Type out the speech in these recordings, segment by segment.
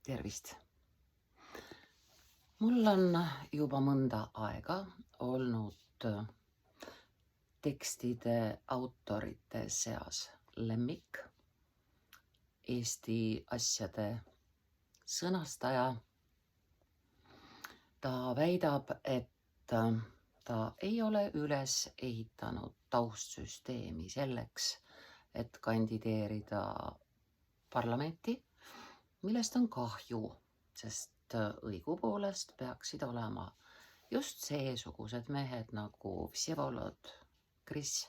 Tervist! Mul on juba mõnda aega olnud tekstide autorite seas lemmik, Eesti asjade sõnastaja. Ta väidab, et ta ei ole üles ehitanud taustsüsteemi selleks, et kandideerida parlamenti, millest on kahju, sest õigupoolest peaksid olema just seesugused mehed nagu Vsevolod, Kris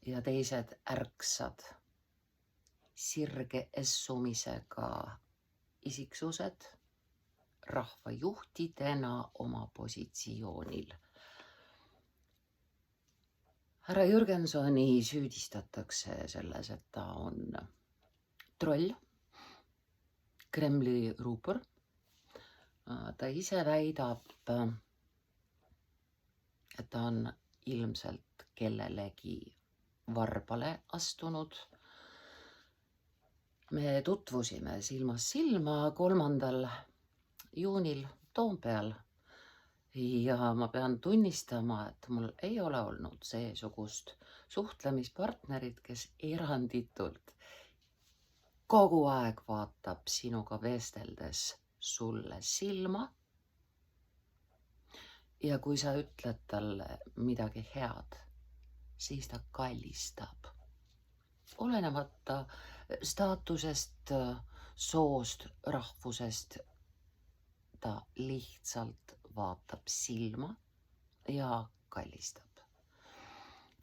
ja teised ärksad, sirge essumisega isiksused rahvajuhtidena oma positsioonil. Härra Jürgensoni süüdistatakse selles, et ta on troll, Kremli ruupor. Ta ise väidab, et ta on ilmselt kellelegi varbale astunud. Me tutvusime silmast silma 3. juunil Toompeal ja ma pean tunnistama, et mul ei ole olnud seesugust suhtlemispartnerit, kes eranditult kogu aeg vaatab sinuga vesteldes sulle silma. Ja kui sa ütled talle midagi head, siis ta kallistab. Olenemata staatusest, soost, rahvusest, ta lihtsalt vaatab silma ja kallistab.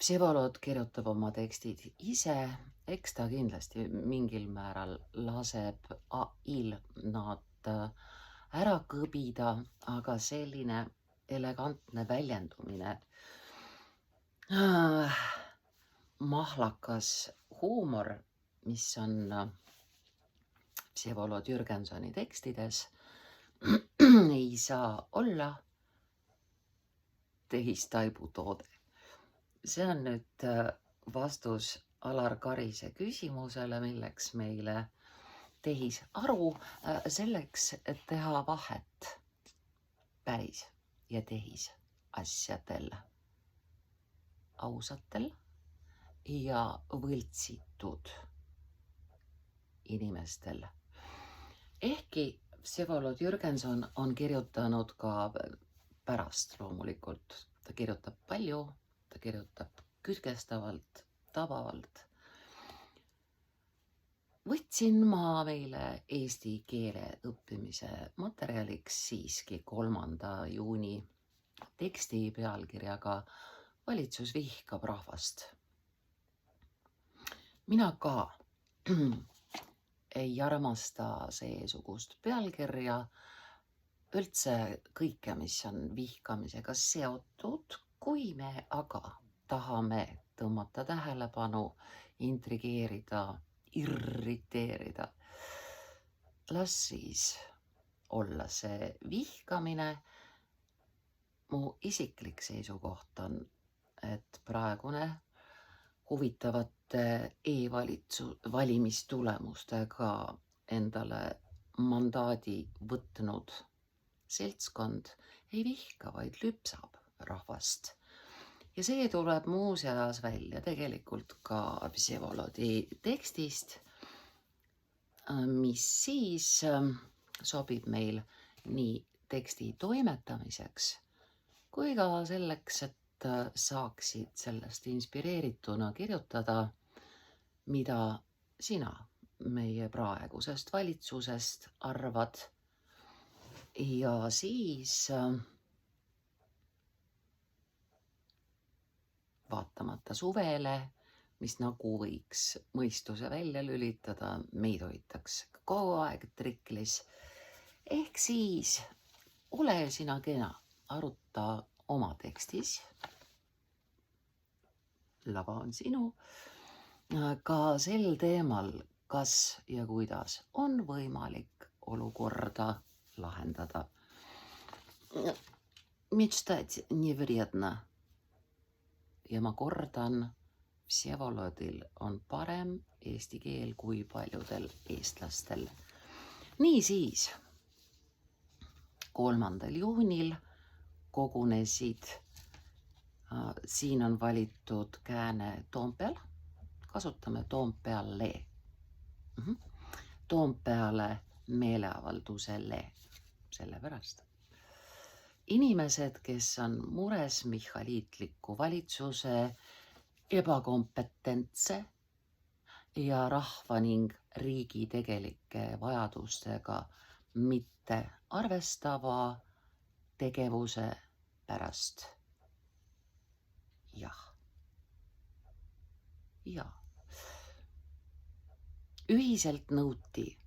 Vsevolod kirjutab oma tekstid ise, eks ta kindlasti mingil määral laseb AI-l nad ära kõbida, aga selline elegantne väljendumine, mahlakas huumor, mis on Vsevolod Jürgensoni tekstides, ei saa olla tehistaibutoode. See on nüüd vastus Alar Karise küsimusele, milleks meile tehisaru, selleks, et teha vahet päris ja tehisasjadel, ausatel ja võltsitud inimestel. Ehkki Vsevolod Jürgenson on kirjutanud ka pärast loomulikult. Ta kirjutab palju, ta kirjutab kütkestavalt, tabavalt. Võtsin ma meile eesti keele õppimise materjaliks siiski 3. juuni teksti pealkirjaga Valitsus vihkab rahvast. Mina ka ei armasta seesugust pealkirja, üldse kõike, mis on vihkamisega seotud. Kui me aga tahame tõmmata tähelepanu, intrigeerida, irriteerida, las siis olla see vihkamine. Mu isiklik seisukoht on, et praegune huvitavate e-valimistulemustega endale mandaadi võtnud seltskond ei vihka, vaid lüpsab rahvast. Ja see tuleb muuseas välja tegelikult ka Vsevolodi tekstist, mis siis sobib meil nii teksti toimetamiseks kui ka selleks, et saaksid sellest inspireerituna kirjutada, mida sina meie praegusest valitsusest arvad. Ja siis vaatamata suvele, mis nagu võiks mõistuse välja lülitada, meid hoitaks kogu aeg triklis. Ehk siis ole sina kena, aruta oma tekstis. Lava on sinu. Ka sel teemal, kas ja kuidas on võimalik olukorda lahendada. Mечтать не вредно. Ja ma kordan, Vsevolodil on parem eesti keel kui paljudel eestlastel. Niisiis, 3. juunil kogunesid, siin on valitud kääne Toompeal, kasutame Toompeale. Toompeale meeleavaldusele, sellepärast. Inimesed, kes on mures michaliitliku valitsuse ebakompetentse ja rahva ning riigi tegelike vajadustega mitte arvestava tegevuse pärast. Jah. Ühiselt nõuti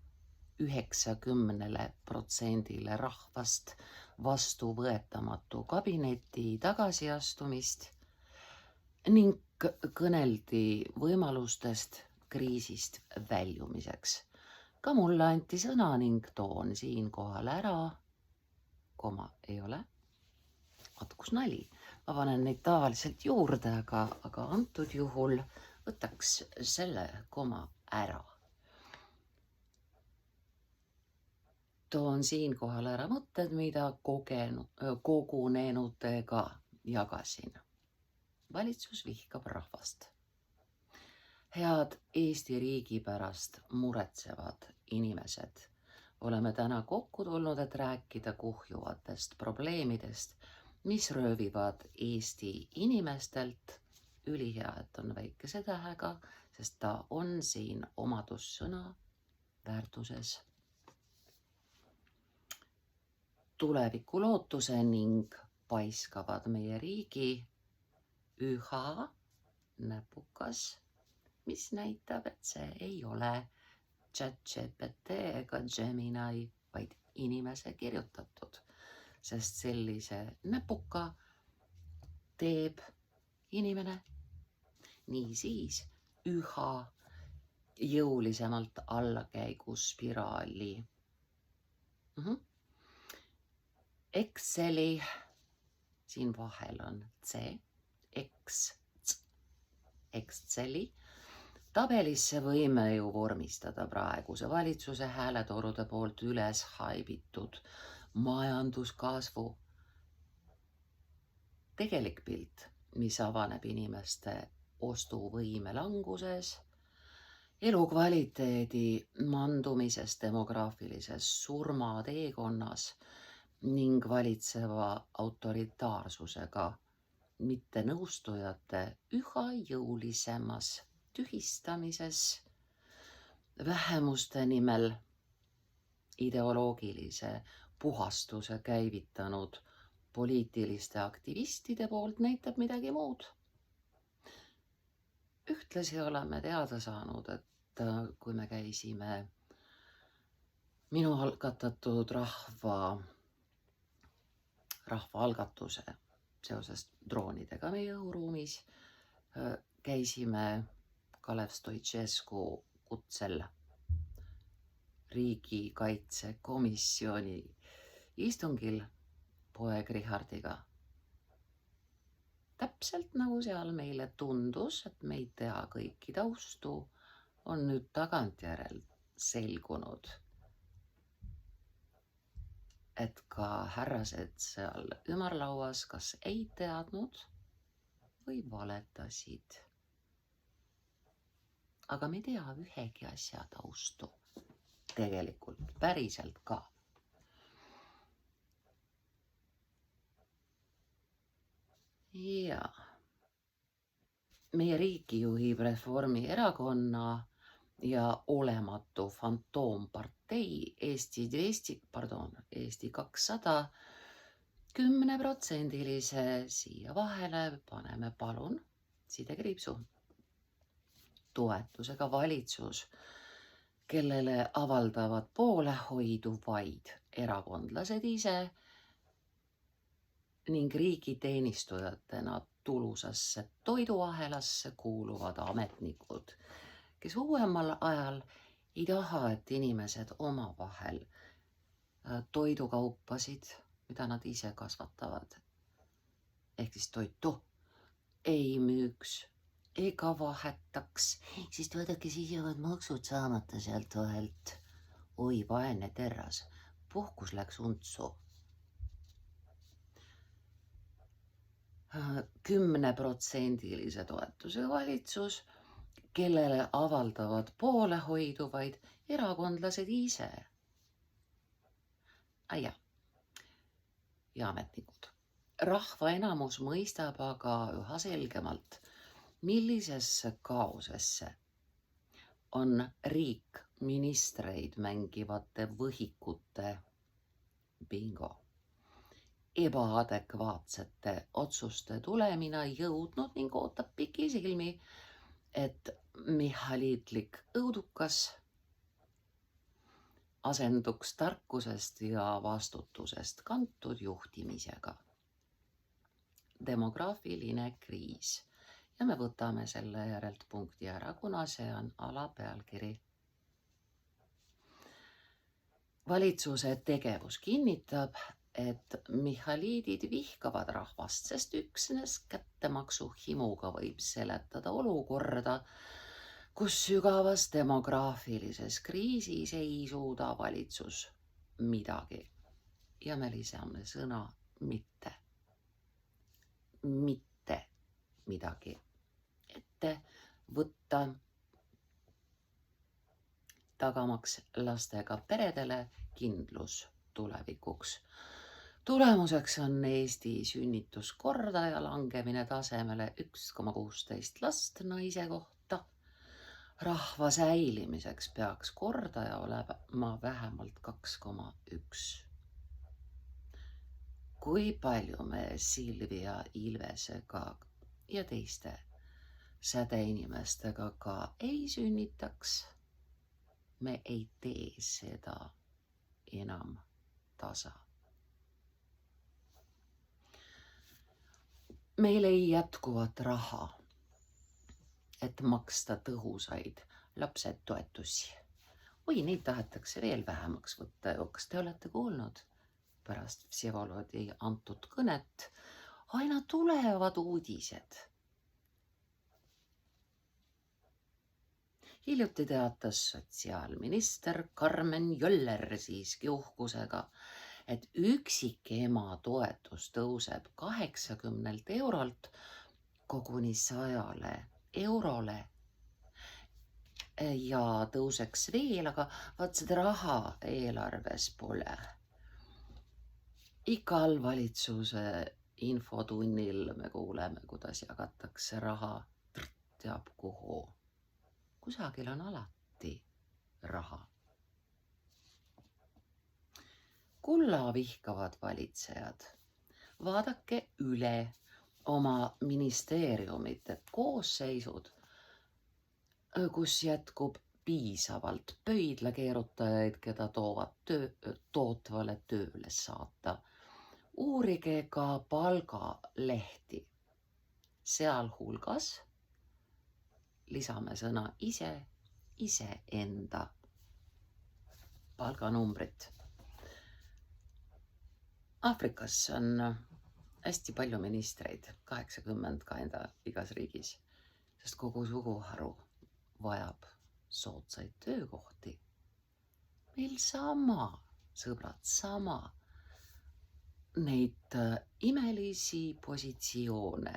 90% rahvast vastuvõetamatu kabineti tagasiastumist ning kõneldi võimalustest kriisist väljumiseks. Ka mulle anti sõna ning toon siinkohal ära, ei ole, kus nali. Ma panen neid tavaliselt juurde, aga antud juhul võtaks selle koma ära. Toon siinkohal ära mõtted, mida kogunenutega jagasin. Valitsus vihkab rahvast. Head Eesti riigi pärast muretsevad inimesed. Oleme täna kokku tulnud, et rääkida kuhjuvatest probleemidest, mis röövivad Eesti inimestelt. Ülihea, et on väikese tähega, sest ta on siin omadussõna väärtuses. Tuleviku lootuse ning paiskavad meie riigi üha näpukas, mis näitab, et see ei ole ChatGPT ega Gemini, vaid inimese kirjutatud, sest sellise näpuka teeb inimene. Niisiis üha jõulisemalt allakäiguspiraali. Exceli, siin vahel on C, Exceli. Tabelisse võime ju vormistada praeguse valitsuse hääletorude poolt üles haibitud majanduskasvu. Tegelik pilt, mis avaneb inimeste ostuvõime languses, elukvaliteedi mandumises demograafilises surmateekonnas ning valitseva autoritaarsusega mittenõustujate üha jõulisemas tühistamises, vähemuste nimel ideoloogilise puhastuse käivitanud poliitiliste aktivistide poolt näitab midagi muud. Ühtlasi oleme teada saanud, et kui me käisime minu algatatud rahvaalgatuse seoses droonidega meie õhuruumis, käisime Kalev Stoicescu kutsel riigikaitsekomisjoni istungil poeg Richardiga. Täpselt nagu seal meile tundus, et me ei tea kõiki taustu, on nüüd tagantjärel selgunud, et ka härrased seal ümarlauas kas ei teadnud või valetasid. Aga me ei tea ühegi asja taustu tegelikult päriselt ka. Ja meie riiki juhib Reformierakonna ja olematu fantoompartei Eesti 200 10%-lise siia vahele paneme palun sidekriipsu toetusega valitsus, kellele avaldavad poolehoidu vaid erakondlased ise ning riigiteenistujatena tulusasse toiduahelasse kuuluvad ametnikud, kes uuemal ajal ei taha, et inimesed omavahel toidukaupasid, mida nad ise kasvatavad, ehk siis toitu, ei müüks ega vahetaks, sest vaadake, siis jäävad maksud saamata sealt vahelt. oi vaene terras, puhkus läks untsu. 10% toetusega valitsus, kellele avaldavad poolehoiduvaid erakondlased ise. Ja ametnikud. Rahva enamus mõistab aga üha selgemalt, millisesse kaosesse on riik ministreid mängivate võhikute bingo ebaadekvaatsete otsuste tulemina jõudnud ning ootab pikisilmi, et mihhaliitlik õudukas asenduks tarkusest ja vastutusest kantud juhtimisega. Demograafiline kriis. Ja me võtame selle järelt punkti ära, kuna see on alapealkiri. Valitsuse tegevus kinnitab, et mihhaliidid vihkavad rahvast, sest üksnes kättemaksu himuga võib seletada olukorda, kus sügavas demograafilises kriisis ei suuda valitsus midagi. Ja me lisame sõna mitte. Mitte midagi ette võtta, tagamaks lastega peredele kindlus tulevikuks. Tulemuseks on Eesti sünnituskordaja langemine tasemele 1,16 last naise kohta. Rahva säilimiseks peaks kordaja olema vähemalt 2,1. Kui palju me Silvia Ilvesega ja teiste sädeinimestega ka ei sünnitaks, me ei tee seda enam tasa. Meil ei jätkuvat raha, et maksta tõhusaid lapsetoetusi. Oi, neid tahetakse veel vähemaks võtta. Kas te olete kuulnud pärast Vsevolodi antud kõnet? Aina tulevad uudised. Hiljuti teatas sotsiaalminister Karmen Joller siiski uhkusega, et üksikema toetus tõuseb 80 eurolt koguni 100 eurole ja tõuseks veel, aga vaat seda raha eelarves pole. Igal valitsuse infotunnil me kuuleme, kuidas jagatakse raha teab kuhu. Kusagil on alati raha. Kulla vihkavad valitsejad. Vaadake üle oma ministeeriumite koosseisud, kus jätkub piisavalt pöidlakeerutajaid, keda tootvale tööle saata. Uurige ka palgalehti. Sealhulgas lisame sõna iseenda palganumbrit. Aafrikas on hästi palju ministreid, 80 ka igas riigis, sest kogu suguharu vajab soodsaid töökohti. Meil sama, sõbrad, sama. Neid imelisi positsioone,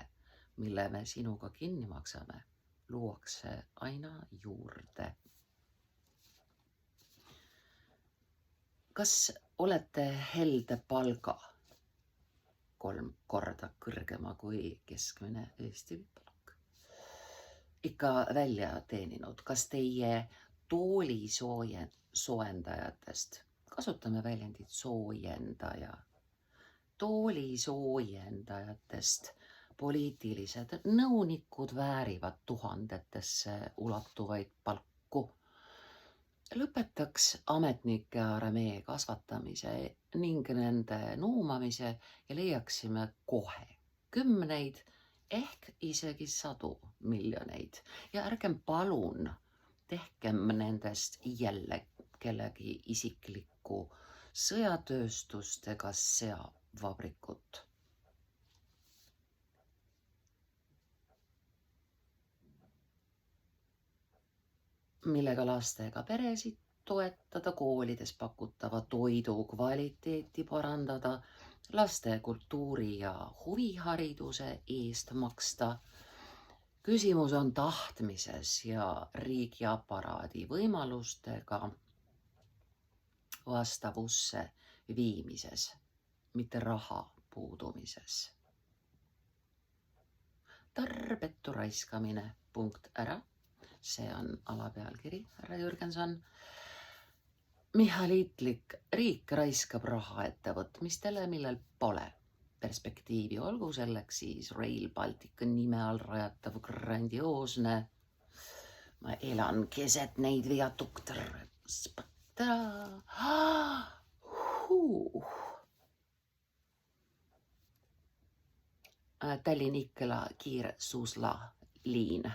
mille me sinuga kinni maksame, luuakse aina juurde. Kas olete helde palga 3 korda kõrgema kui keskmine Eesti palk ikka välja teeninud? Kas teie tooli soojendajatest, kasutame väljendit soojendaja, tooli soojendajatest poliitilised nõunikud väärivad tuhandetesse ulatuvaid palku? Lõpetaks ametnike armee kasvatamise ning nende nuumamise ja leiaksime kohe 10 ehk isegi 100 miljoneid. Ja ärgem palun tehkem nendest jälle kellegi isiklikku sõjatööstust ega seavabrikut. Millega lastega peresid toetada koolides pakutava toidu kvaliteeti parandada, laste kultuuri- ja huvihariduse eest maksta. Küsimus on tahtmises ja riigiaparaadi võimalustega vastavusse viimises, mitte raha puudumises. Tarbetu raiskamine, punkt ära. See on alapealkiri, härra Jürgenson. Michalitlik riik raiskab raha ettevõtmistele, millel pole perspektiivi, olgu selleks siis Rail Baltica nime all rajatav grandioosne. Ma elan keset neid viadukte. Tallinna-Ikkala kiirsuusla liin.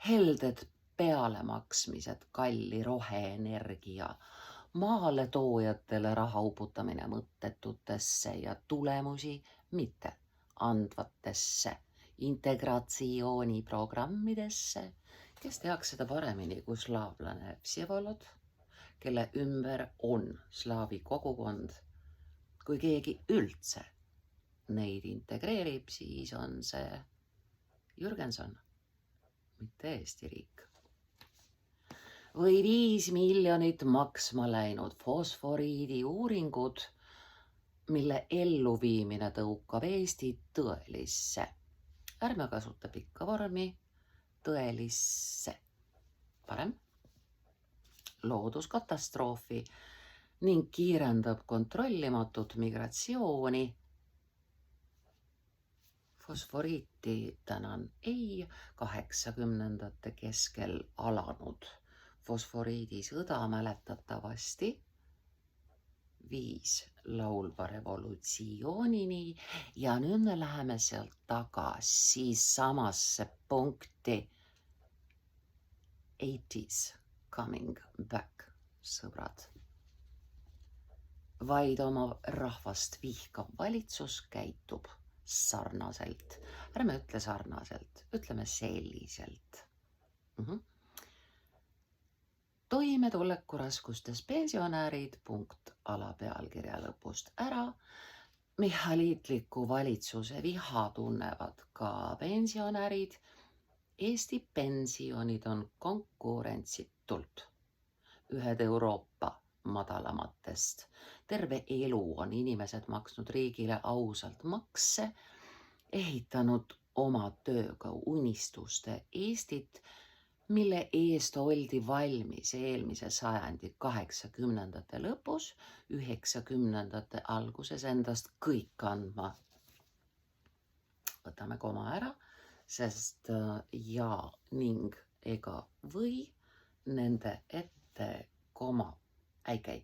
Helded pealemaksmised, kalli roheenergia, maale toojatele raha uputamine mõttetutesse ja tulemusi mitte andvatesse integratsiooniprogrammidesse, kes tehakse seda paremini kui slaavlane Vsevolod, kelle ümber on slaavi kogukond. Kui keegi üldse neid integreerib, siis on see Jürgenson, mitte Eesti riik. Või 5 miljonit maksma läinud fosforiidi uuringud, mille elluviimine tõukab Eesti tõelisse. Ärme kasuta pikka vormi, tõelisse. Parem. Looduskatastroofi ning kiirendab kontrollimatut migratsiooni. Fosforiiti tänan ei 80ndate keskel alanud fosforiidisõda mäletatavasti viis laulva revolutsioonini ja nüüd me läheme sealt tagasi samasse punkti. 80s coming back, sõbrad. Vaid oma rahvast vihkav valitsus käitub sarnaselt. Ärme ütle sarnaselt, ütleme selliselt. Toimetulekuraskustes pensionärid, punkt alapealkirja lõpust ära. Michalitliku valitsuse viha tunnevad ka pensionärid. Eesti pensionid on konkurentsitult ühed Euroopa madalamatest. Terve elu on inimesed maksnud riigile ausalt makse, ehitanud oma tööga unistuste Eestit, mille eest oldi valmis eelmise sajandi 80ndate lõpus, 90ndate alguses endast kõik andma. Võtame koma ära, sest ja ning ega või nende ette koma ei käi.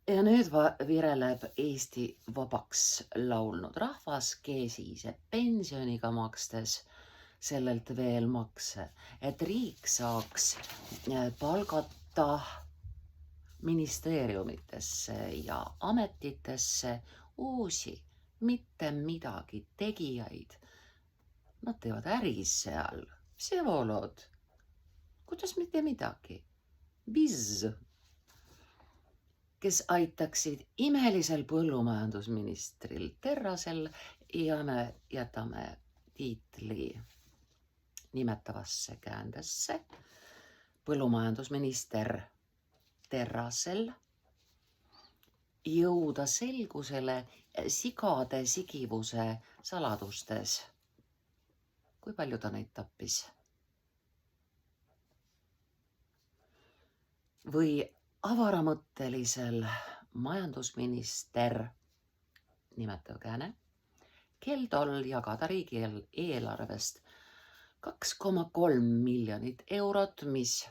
Ja nüüd vireleb Eesti vabaks laulnud rahvas keesise pensioniga makstes sellelt veel makse, et riik saaks palgata ministeeriumitesse ja ametitesse uusi mitte midagi tegijaid. Nad teevad äri seal, Vsevolod. Kuidas mitte midagi? Biz, kes aitaksid imelisel põllumajandusministril Terrasel ja me jätame tiitli nimetavasse käändesse. Põllumajandusminister Terrasel jõuda selgusele sigade sigivuse saladustes. Kui palju ta neid tappis? Või avaramõttelisel majandusminister, nimetav kääne, Keldol jagada riigi eelarvest 2,3 miljonit eurot, mis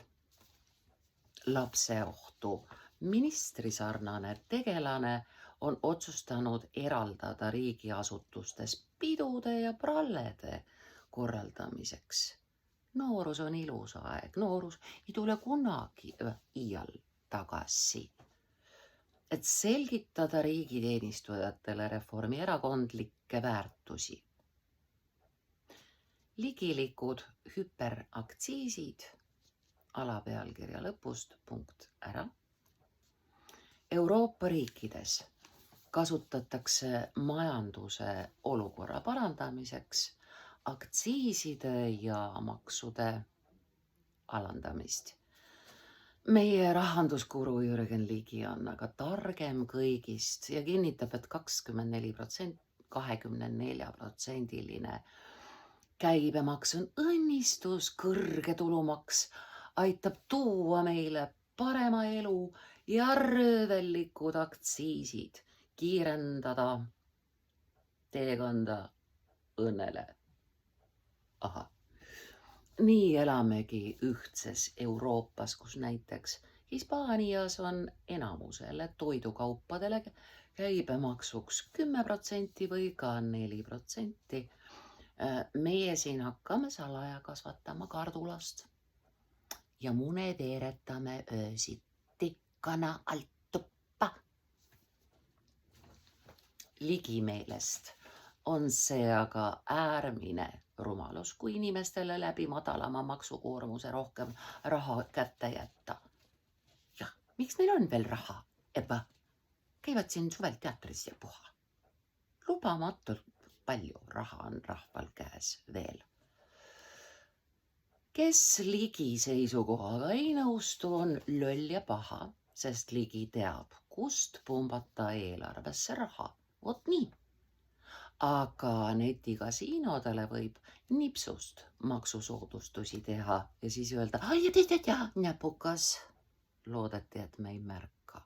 lapseohtu ministrisarnane tegelane on otsustanud eraldada riigiasutustes pidude ja prallede korraldamiseks. Noorus on ilus aeg, noorus ei tule kunagi iial tagasi. Et selgitada riigiteenistujatele reformierakondlikke väärtusi. Ligilikud hüperaktsiisid alapealkirja lõpust punkt ära. Euroopa riikides kasutatakse majanduse olukorra parandamiseks aktsiiside ja maksude alandamist. Meie rahanduskuru Jürgen Ligi on aga targem kõigist ja kinnitab, et 24% käibemaks on õnnistus, kõrge tulumaks aitab tuua meile parema elu ja röövellikud aktsiisid kiirendada teekonda õnnele. Aha. Nii elamegi ühtses Euroopas, kus näiteks Hispaanias on enamusele toidukaupadele käibemaksuks 10% või ka 4%. Meie siin hakkame salaja kasvatama kardulast ja mune veeretame öösiti kana alt tuppa. Ligi meelest on see aga äärmine rumalus, kui inimestele läbi madalama maksukoormuse rohkem raha kätte jätta. Jah, miks neil on veel raha? Eba, käivad siin suvel teatris ja puha. Lubamatult palju raha on rahval käes veel. Kes Ligi seisukohaga ei nõustu, on loll ja paha, sest Ligi teab, kust pumbata eelarvesse raha. Vot nii. Aga netikasiinodele võib nipsust maksusoodustusi teha ja siis öelda, ja näpukas. Loodeti, et me ei märka.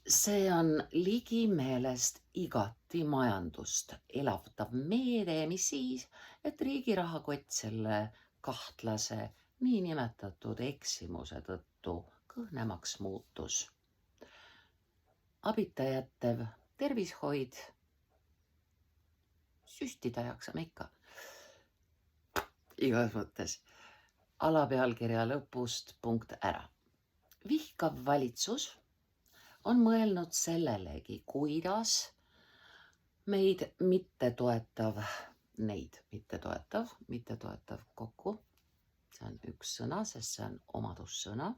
See on Ligi meelest igati majandust elavdav meede, mis siis, et riigi rahakott selle kahtlase niinimetatud eksimuse tõttu kõhnemaks muutus. Abita jättev tervishoid, süstida jaksame ikka. Igas mõttes. Alapealkirja lõpust punkt ära. Vihkav valitsus on mõelnud sellelegi, kuidas neid mittetoetav kokku. See on üks sõna, sest see on omadussõna.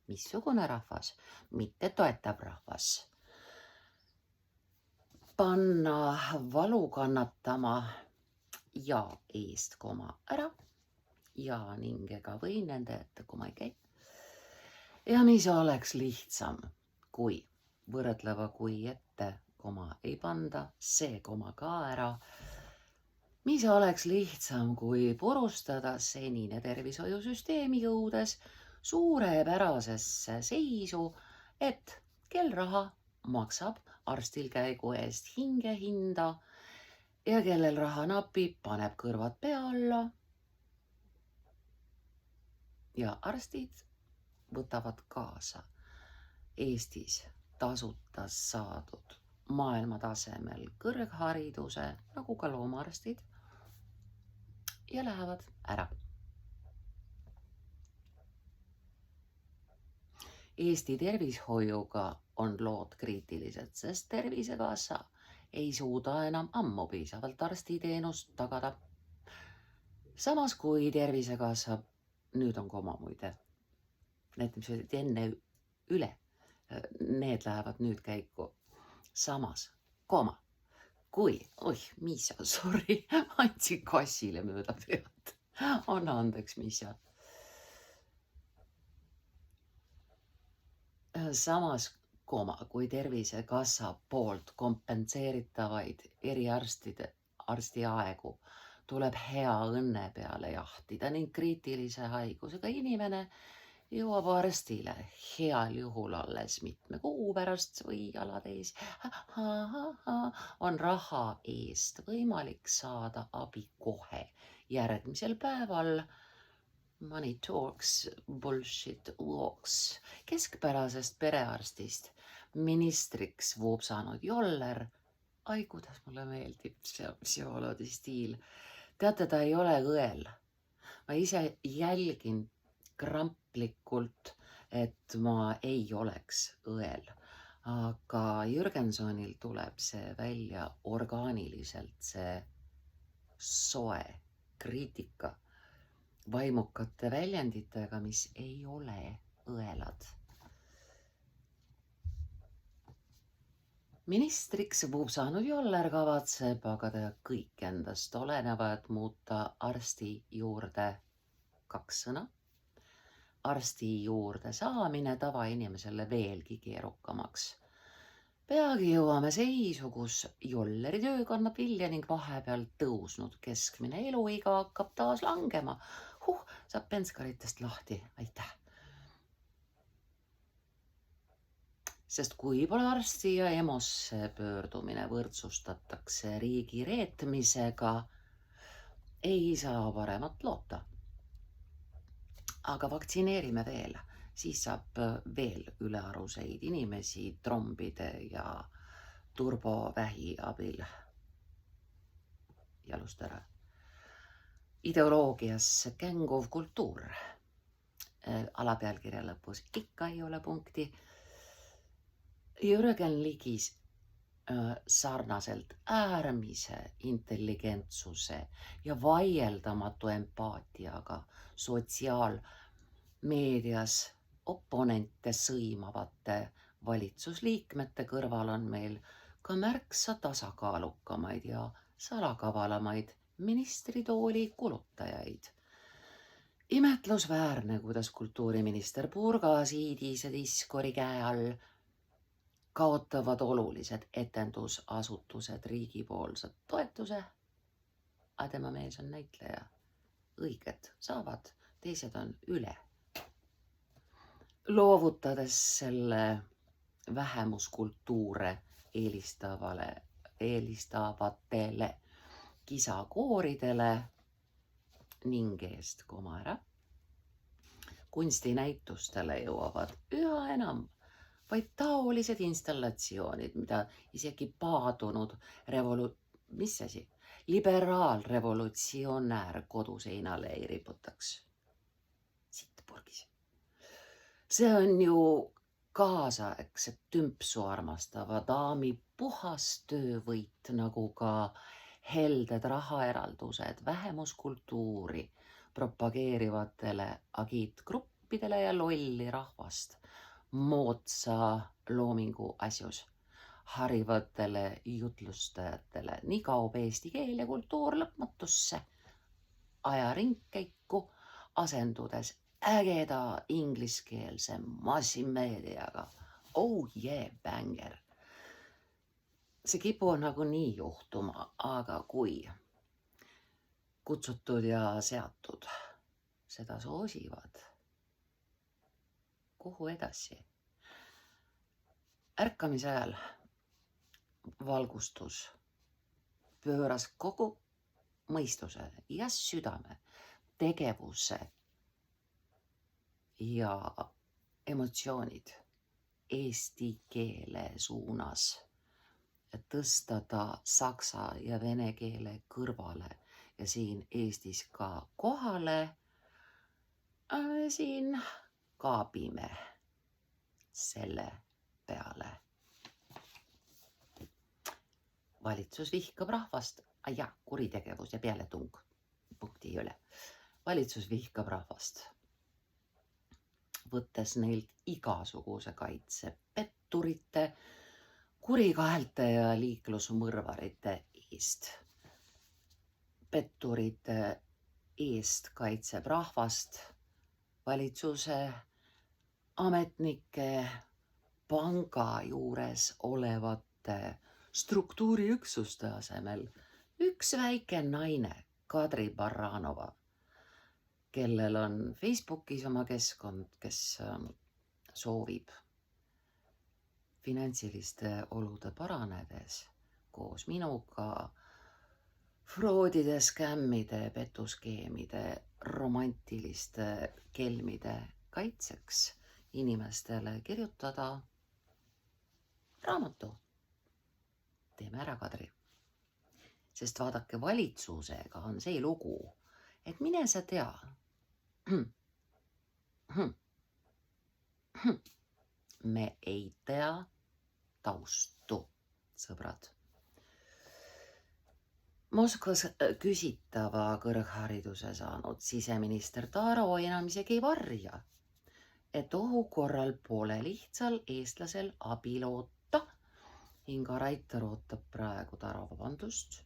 Missugune rahvas? Mittetoetav rahvas. Panna valu kannatama ja eest koma ära ja ning ega või nende ette koma ei käi. Ja mis oleks lihtsam, kui võrdleva kui ette koma ei panda, see koma ka ära. Mis oleks lihtsam, kui purustada senine tervishoiusüsteemi jõudes suurepärasesse seisu, et kel raha maksab arstil käigu eest hingehinda ja kellel raha napib, paneb kõrvad pea alla. Ja arstid võtavad kaasa Eestis tasuta saadud maailmatasemel kõrghariduse, nagu ka loomaarstid, ja lähevad ära. Eesti tervishoiuga on lood kriitilised, sest Tervisekassa ei suuda enam ammu piisavalt arstiteenust tagada. Samas kui Tervisekassa, nüüd on koma muide, need, mis olid enne üle, need lähevad nüüd käiku. Samas, koma, kui, Miisa, sorry, andsin kassile mööda pead. Anna andeks, Miisa. Samas, kui Tervisekassa poolt kompenseeritavaid arsti aegu tuleb hea õnne peale jahtida ning kriitilise haigusega inimene jõuab arstile heal juhul alles mitme kuu pärast või alateis. On raha eest võimalik saada abi kohe järgmisel päeval. Money talks, bullshit walks. Keskpärasest perearstist ministriks vuupsanud Joller. Ai, kuidas mulle meeldib see psühholoogi stiil. Teate, ta ei ole õel. Ma ise jälgin kramplikult, et ma ei oleks õel. Aga Jürgensonil tuleb see välja orgaaniliselt, see soe kriitika vaimukate väljenditega, mis ei ole õelad. Ministriks vupsanud Joller kavatseb aga teha kõik endast oleneva, et muuta arsti juurde 2 sõna. Arsti juurde saamine tavainimesele veelgi keerukamaks. Peagi jõuame seisu, kus Jolleri töö kannab vilja ning vahepeal tõusnud keskmine eluiga hakkab taas langema. Saab penskaritest lahti, aitäh. Sest kui pole arsti ja EMO-sse pöördumine võrdsustatakse riigi reetmisega, ei saa paremat loota. Aga vaktsineerime veel, siis saab veel ülearuseid inimesi trombide ja turbovähi abil jalust ära. Ideoloogias känguv kultuur. Alapealkirja lõpus ikka ei ole punkti. Jürgen Ligis sarnaselt äärmise intelligentsuse ja vaieldamatu empaatiaga sotsiaalmeedias oponente sõimavate valitsusliikmete kõrval on meil ka märksa tasakaalukamaid ja salakavalamaid ministritooli kulutajaid. Imetlusväärne, kuidas kultuuriminister Purga Siidise Diskori käe all kaotavad olulised etendusasutused riigipoolset toetuse, aga tema mees on näitleja. Õiged saavad, teised on üle. Loovutades selle vähemuskultuure eelistavatele kisakooridele ning eest komara, kunstinäitustele jõuavad üha enam vaid taolised installatsioonid, mida isegi paadunud liberaalrevolutsionäär koduseinale ei riputaks. Sittpurgis. See on ju kaasaegse tümpsu armastava daami puhas töövõit, nagu ka helded rahaeraldused vähemuskultuuri propageerivatele agiitgruppidele ja lolli rahvast moodsa loomingu asjus harivatele jutlustajatele. Nii kaob eesti keel ja kultuur lõpmatusse ajaringkäiku, asendudes ägeda ingliskeelse massimeediaga. Oh yeah, banger. See kipub nagunii juhtuma, aga kui kutsutud ja seatud seda soosivad, kuhu edasi? Ärkamise ajal valgustus pööras kogu mõistuse ja südame, tegevuse ja emotsioonid eesti keele suunas, et tõsta ta saksa ja vene keele kõrvale ja siin Eestis ka kohale. Siin kaabime selle peale. Valitsus vihkab rahvast. Kuritegevus ja pealetung. Punkti üle. Valitsus vihkab rahvast, võttes neilt igasuguse kaitse petturite, kurikaelte ja liiklusmõrvarite eest. Petturite eest kaitseb rahvast valitsuse ametnike panga juures olevate struktuuriüksuste asemel üks väike naine, Kadri Barranova, kellel on Facebookis oma keskkond, kes soovib finantsiliste olude paranedes koos minuga froodide, skämmide, petuskeemide, romantiliste kelmide kaitseks inimestele kirjutada raamatu. Teeme ära, Kadri. Sest vaadake, valitsusega on see lugu, et mine sa tea. Me ei tea, 「」 . 。 . 。 . 。 . 。 . 。 . 。 . 。 . 。 . 。 . 。 。 . 。 。 . 。 . 。 . 。 。 . 。 . 。 . 。 。 . 。 。 . 。 . 。 。 。 . 。 . 。 。 。 . taustu, sõbrad. Moskvas küsitava kõrghariduse saanud siseminister Taro enam isegi ei varja, et ohu korral pole lihtsal eestlasel abi loota. Inga Raidar ootab praegu Taro vabandust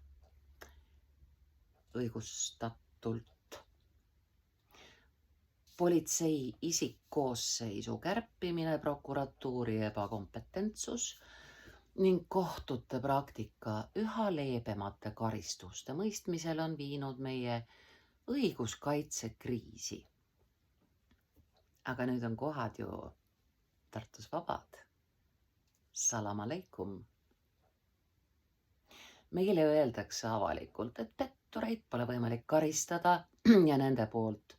õigustatult. Politsei isikkoosseisu kärpimine, prokuratuuri ebakompetentsus ning kohtute praktika üha leebemate karistuste mõistmisel on viinud meie õiguskaitsekriisi. Aga nüüd on kohad ju Tartus vabad. Salam aleikum. Meile öeldakse avalikult, et pettureid pole võimalik karistada ja nende poolt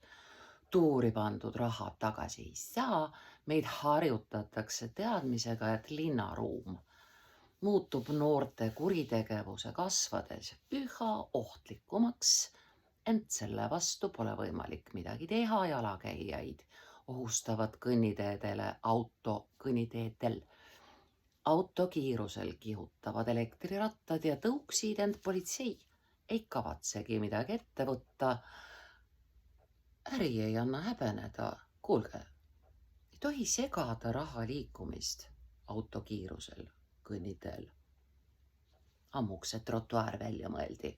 tuuri pandud raha tagasi ei saa. Meid harjutatakse teadmisega, et linnaruum muutub noorte kuritegevuse kasvades üha ohtlikumaks, ent selle vastu pole võimalik midagi teha. Jalakäijaid ohustavad kõnniteedel autokiirusel kihutavad elektrirattad ja tõuksid, ent politsei ei kavatsegi midagi ette võtta. Äri ei anna häbeneda. Kuulge, ei tohi segada raha liikumist autokiirusel kõnniteel. Ammuks see trotuaar välja mõeldi.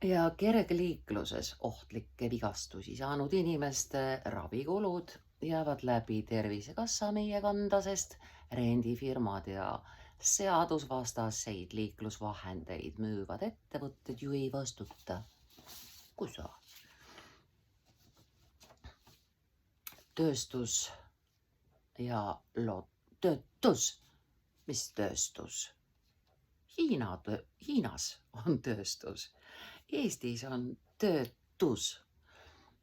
Ja kergliikluses ohtlikke vigastusi saanud inimeste ravikulud jäävad läbi Tervisekassa meie kanda, sest rendifirmad ja seadusvastaseid liiklusvahendeid müüvad ettevõtted ju ei vastuta. Kus sa? Tööstus ja töötus. Mis tööstus? Hiinas on tööstus. Eestis on töötus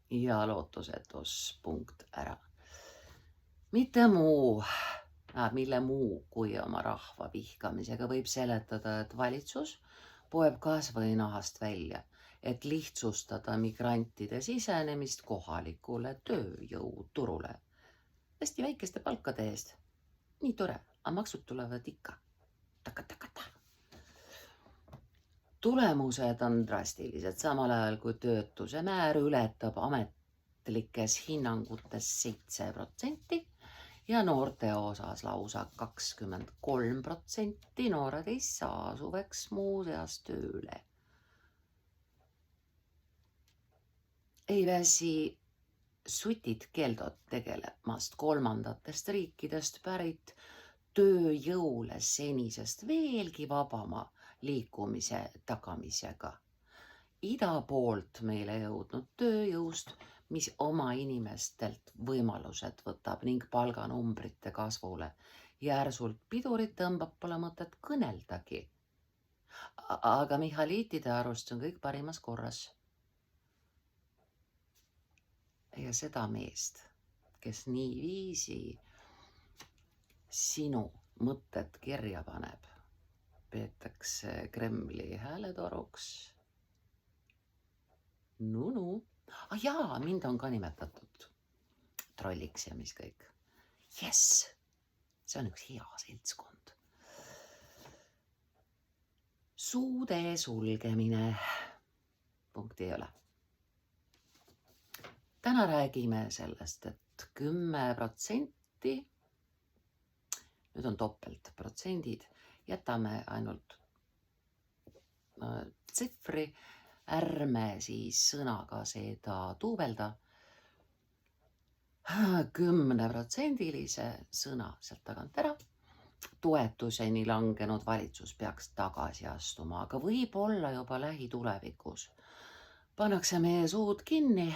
ja lootusetus. Punkt ära. Mitte muu. Mille muu kui oma rahva vihkamisega võib seletada, et valitsus poeb kas või nahast välja, et lihtsustada migrantide sisenemist kohalikule tööjõuturule. Hästi väikeste palkade eest. Nii tore, aga maksud tulevad ikka. Taka. Tulemused on drastilised, samal ajal kui töötuse määr ületab ametlikes hinnangutes 7%. Ja noorte osas lausa 23%. Noored ei saa suveks muuseas tööle. Ei väsi sutid keeldod tegelemast kolmandatest riikidest pärit tööjõule senisest veelgi vabama liikumise tagamisega. Ida poolt meile jõudnud tööjõust, mis oma inimestelt võimalused võtab ning palganumbrite kasvule järsult pidurit tõmbab, pole mõtet kõneldagi. Aga Michalitide arust on kõik parimas korras. Ja seda meest, kes niiviisi sinu mõtted kirja paneb, peetakse Kremli hääletoruks. Nunu. Jaa, mind on ka nimetatud trolliks ja mis kõik. Jess, see on üks hea seltskond. Suude sulgemine. Punkti ei ole. Täna räägime sellest, et 10%, nüüd on topelt protsendid, jätame ainult tsifri, ärme siis sõnaga seda duubelda. 10%-lise sõna sealt tagant ära. Toetuseni langenud valitsus peaks tagasi astuma, aga võib-olla juba lähitulevikus pannakse meie suud kinni.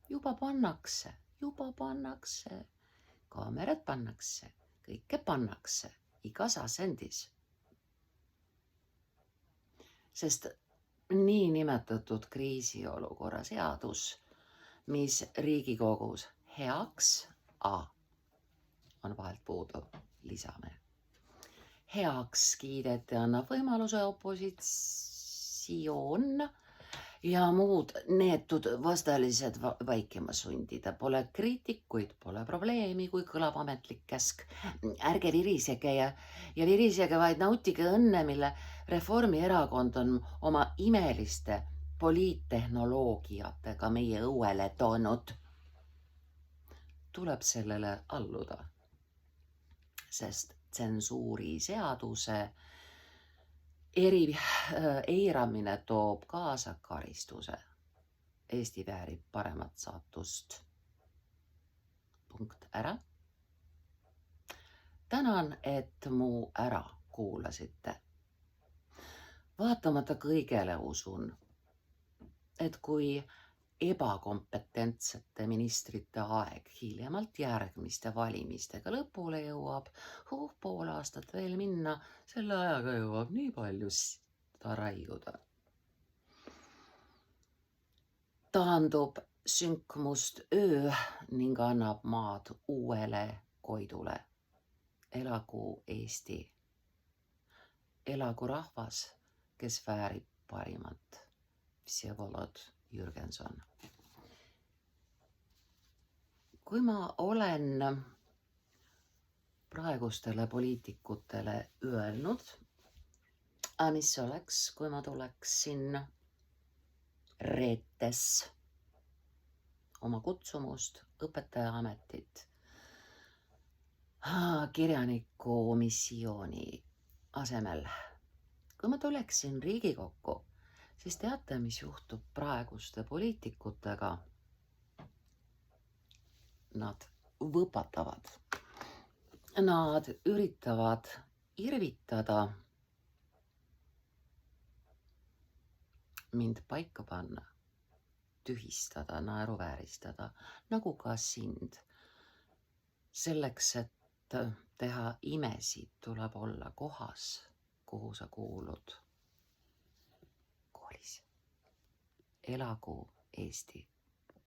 Juba pannakse. Kaamerad pannakse, kõike pannakse, igas asendis. Sest nii nimetatud kriisiolukorra seadus, mis Riigikogus heaks, on vahelt puudu, lisame. Heaks kiideti annab võimaluse opositsioon ja muud neetud vastalised vaikima sundida. Pole kriitikuid, pole probleemi, kui kõlab ametlik käsk. Ärge virisege ja virisege, vaid nautige õnne, mille Reformierakond on oma imeliste poliittehnoloogiatega meie õuele toonud. Tuleb sellele alluda, sest tsensuuriseaduse eiramine toob kaasa karistuse. Eesti väärib paremat saatust. Punkt ära. Tänan, et mu ära kuulasite. Vaatamata kõigele usun, et kui ebakompetentsete ministrite aeg hiljemalt järgmiste valimistega lõpule jõuab, pool aastat veel minna, selle ajaga jõuab nii palju seda raiuda. Taandub sünkmust öö ning annab maad uuele koidule. Elagu Eesti, elagu rahvas, kes väärib parimat. Vsevolod Jürgenson. Kui ma olen praegustele poliitikutele öelnud, mis oleks, kui ma tuleksin reetes oma kutsumust, õpetajaametit, kirjaniku missiooni asemel. Kui ma tuleksin Riigikokku, siis teate, mis juhtub praeguste poliitikutega? Nad võpatavad. Nad üritavad irvitada, mind paika panna, tühistada, naeruvääristada, nagu ka sind. Selleks, et teha imesid, tuleb olla kohas, kuhu sa kuulud. Koolis. Elagu Eesti.